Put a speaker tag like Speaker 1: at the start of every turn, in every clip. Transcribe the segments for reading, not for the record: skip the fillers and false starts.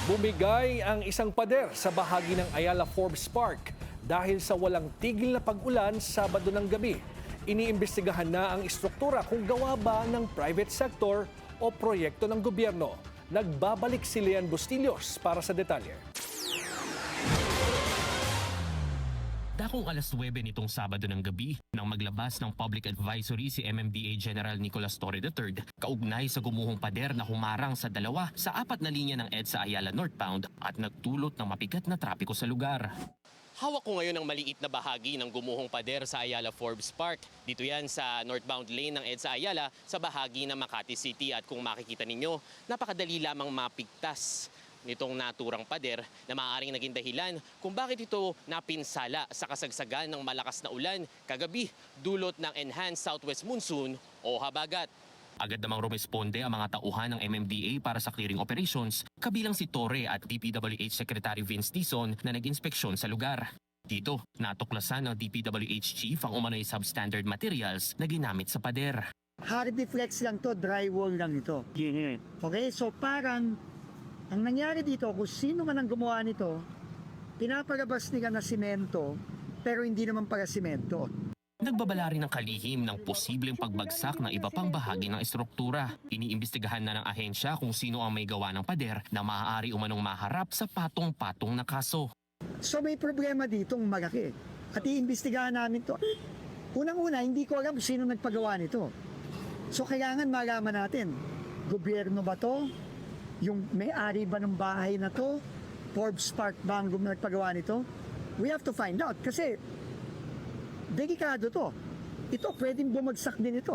Speaker 1: Bumigay ang isang pader sa bahagi ng Ayala Forbes Park dahil sa walang tigil na pag-ulan Sabado ng gabi. Iniimbestigahan na ang istruktura kung gawa ba ng private sector o proyekto ng gobyerno. Nagbabalik si Lian Bustillos para sa detalye.
Speaker 2: Dakong alas 9 nitong Sabado ng gabi nang maglabas ng public advisory si MMDA General Nicolas Torre III kaugnay sa gumuhong pader na humarang sa dalawa sa 4 na linya ng EDSA Ayala northbound at nagdulot ng mabigat na trapiko sa lugar. Hawak ko ngayon ang maliit na bahagi ng gumuhong pader sa Ayala Forbes Park. Dito yan sa northbound lane ng EDSA Ayala sa bahagi ng Makati City at kung makikita ninyo, napakadali lamang mapigtas nitong naturang pader na maaaring naging dahilan kung bakit ito napinsala sa kasagsagan ng malakas na ulan kagabi dulot ng enhanced southwest monsoon o habagat. Agad namang rumesponde ang mga tauhan ng MMDA para sa clearing operations, kabilang si Torre at DPWH Secretary Vince Dizon na nag-inspeksyon sa lugar. Dito, natuklasan ng DPWH Chief ang umano'y substandard materials na ginamit sa pader.
Speaker 3: Hard deflex lang to, drywall lang ito. Okay, so parang ang nangyari dito, kung sino man ang gumawa nito, pinapalabas nila na simento, pero hindi naman para simento.
Speaker 2: Nagbabala rin ng kalihim ng posibleng pagbagsak ng iba pang bahagi ng estruktura. Iniimbestigahan na ng ahensya kung sino ang may gawa ng pader na maaari umanong maharap sa patong-patong na kaso.
Speaker 3: So may problema ditong malaki. At iimbestigahan namin to. Unang-una, hindi ko alam sino nagpagawa nito. So kailangan malaman natin, gobyerno ba to? Yung may-ari ba ng bahay na to? Forbes Park ba ang nagpagawa nito? We have to find out kasi delikado to. Ito, pwedeng bumagsak din ito.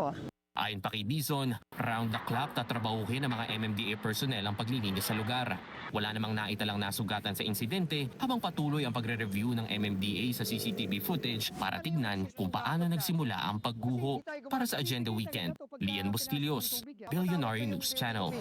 Speaker 2: Ayon pa kay Dizon, round the clock tatrabahuhin ng mga MMDA personnel ang paglilinis sa lugar. Wala namang naitalang nasugatan sa insidente habang patuloy ang pagre-review ng MMDA sa CCTV footage para tignan kung paano nagsimula ang pagguho. Para sa Agenda Weekend, Lian Bustillos, Billionaire News Channel.